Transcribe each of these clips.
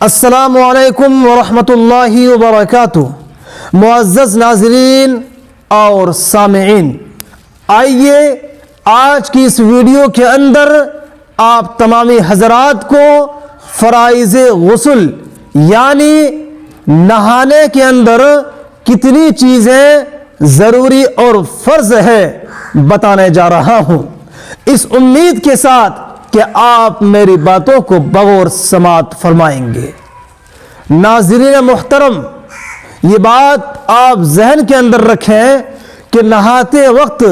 السلام علیکم ورحمۃ اللہ وبرکاتہ۔ معزز ناظرین اور سامعین، آئیے آج کی اس ویڈیو کے اندر آپ تمامی حضرات کو فرائض غسل یعنی نہانے کے اندر کتنی چیزیں ضروری اور فرض ہے بتانے جا رہا ہوں، اس امید کے ساتھ کہ آپ میری باتوں کو بغور سماعت فرمائیں گے۔ ناظرین محترم، یہ بات آپ ذہن کے اندر رکھیں کہ نہاتے وقت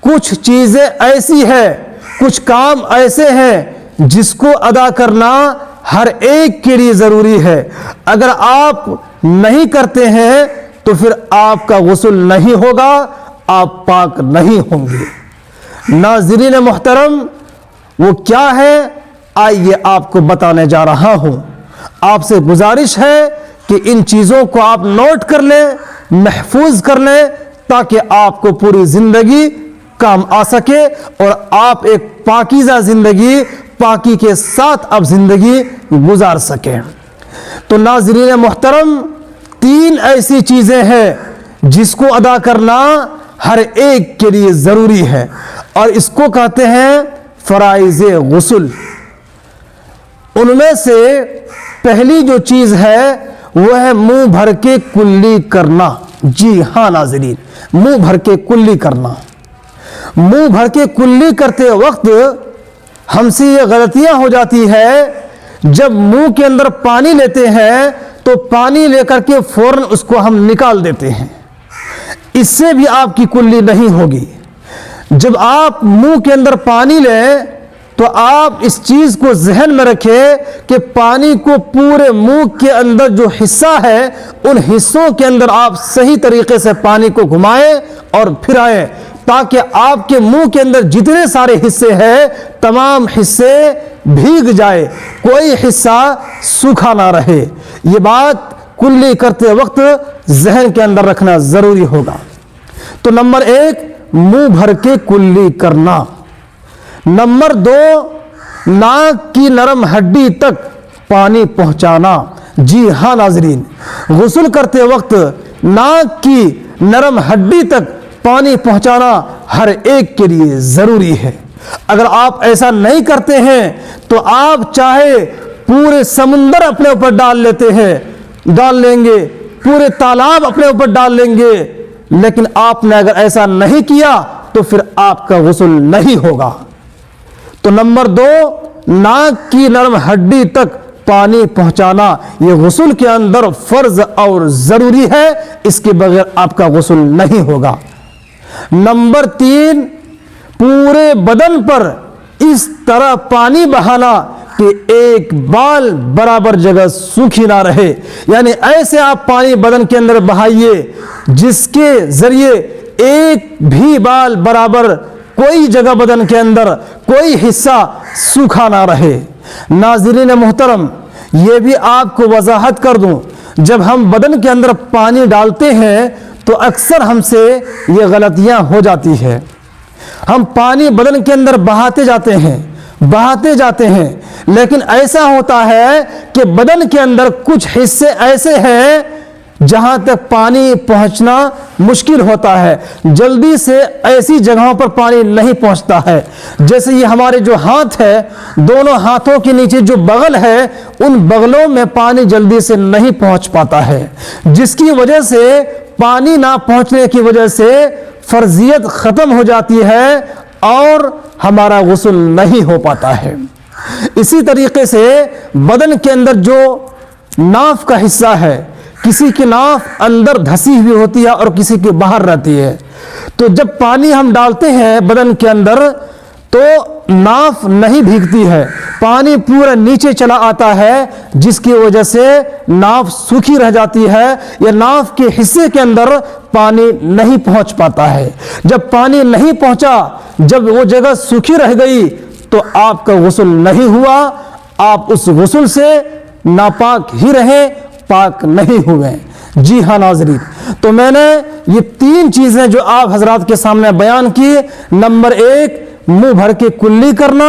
کچھ چیزیں ایسی ہیں، کچھ کام ایسے ہیں جس کو ادا کرنا ہر ایک کے لیے ضروری ہے۔ اگر آپ نہیں کرتے ہیں تو پھر آپ کا غسل نہیں ہوگا، آپ پاک نہیں ہوں گے۔ ناظرین محترم، وہ کیا ہے آئیے آپ کو بتانے جا رہا ہوں۔ آپ سے گزارش ہے کہ ان چیزوں کو آپ نوٹ کر لیں، محفوظ کر لیں، تاکہ آپ کو پوری زندگی کام آ سکے اور آپ ایک پاکیزہ زندگی، پاکی کے ساتھ آپ زندگی گزار سکیں۔ تو ناظرین محترم، 3 ایسی چیزیں ہیں جس کو ادا کرنا ہر ایک کے لیے ضروری ہے، اور اس کو کہتے ہیں فرائض غسل۔ ان میں سے پہلی جو چیز ہے وہ ہے منہ بھر کے کلی کرنا۔ جی ہاں ناظرین، منہ بھر کے کلی کرنا۔ منہ بھر کے کلی کرتے وقت ہم سے یہ غلطیاں ہو جاتی ہے، جب منہ کے اندر پانی لیتے ہیں تو پانی لے کر کے فوراً اس کو ہم نکال دیتے ہیں، اس سے بھی آپ کی کلی نہیں ہوگی۔ جب آپ منہ کے اندر پانی لیں تو آپ اس چیز کو ذہن میں رکھیں کہ پانی کو پورے منہ کے اندر جو حصہ ہے ان حصوں کے اندر آپ صحیح طریقے سے پانی کو گھمائیں اور پھرائیں، تاکہ آپ کے منہ کے اندر جتنے سارے حصے ہیں تمام حصے بھیگ جائے، کوئی حصہ سوکھا نہ رہے۔ یہ بات کلی کرتے وقت ذہن کے اندر رکھنا ضروری ہوگا۔ تو نمبر 1، منہ بھر کے کلی کرنا۔ نمبر 2، ناک کی نرم ہڈی تک پانی پہنچانا۔ جی ہاں ناظرین، غسل کرتے وقت ناک کی نرم ہڈی تک پانی پہنچانا ہر ایک کے لیے ضروری ہے۔ اگر آپ ایسا نہیں کرتے ہیں تو آپ چاہے پورے سمندر اپنے اوپر ڈال لیں گے، پورے تالاب اپنے اوپر ڈال لیں گے، لیکن آپ نے اگر ایسا نہیں کیا تو پھر آپ کا غسل نہیں ہوگا۔ تو نمبر 2، ناک کی نرم ہڈی تک پانی پہنچانا، یہ غسل کے اندر فرض اور ضروری ہے، اس کے بغیر آپ کا غسل نہیں ہوگا۔ نمبر 3، پورے بدن پر اس طرح پانی بہانا کہ ایک بال برابر جگہ سوکھی نہ رہے، یعنی ایسے آپ پانی بدن کے اندر بہائیے جس کے ذریعے ایک بھی بال برابر کوئی جگہ بدن کے اندر کوئی حصہ سوکھا نہ رہے۔ ناظرین محترم، یہ بھی آپ کو وضاحت کر دوں، جب ہم بدن کے اندر پانی ڈالتے ہیں تو اکثر ہم سے یہ غلطیاں ہو جاتی ہے۔ ہم پانی بدن کے اندر بہاتے جاتے ہیں، لیکن ایسا ہوتا ہے کہ بدن کے اندر کچھ حصے ایسے ہیں جہاں تک پانی پہنچنا مشکل ہوتا ہے، جلدی سے ایسی جگہوں پر پانی نہیں پہنچتا ہے۔ جیسے یہ ہمارے جو ہاتھ ہے، دونوں ہاتھوں کے نیچے جو بغل ہے، ان بغلوں میں پانی جلدی سے نہیں پہنچ پاتا ہے، جس کی وجہ سے پانی نہ پہنچنے کی وجہ سے فرضیت ختم ہو جاتی ہے اور ہمارا غسل نہیں ہو پاتا ہے۔ اسی طریقے سے بدن کے اندر جو ناف کا حصہ ہے، کسی کی ناف اندر دھسی ہوئی ہوتی ہے اور کسی کی باہر رہتی ہے، تو جب پانی ہم ڈالتے ہیں بدن کے اندر تو ناف نہیں بھیگتی ہے، پانی پورا نیچے چلا آتا ہے، جس کی وجہ سے ناف سوکھی رہ جاتی ہے، یا ناف کے حصے کے اندر پانی نہیں پہنچ پاتا ہے۔ جب پانی نہیں پہنچا، جب وہ جگہ سوکھی رہ گئی تو آپ کا غسل نہیں ہوا، آپ اس غسل سے ناپاک ہی رہے، پاک نہیں ہوئے۔ جی ہاں ناظرین، تو میں نے یہ 3 چیزیں جو آپ حضرات کے سامنے بیان کی، نمبر 1 منہ بھر کے کلی کرنا،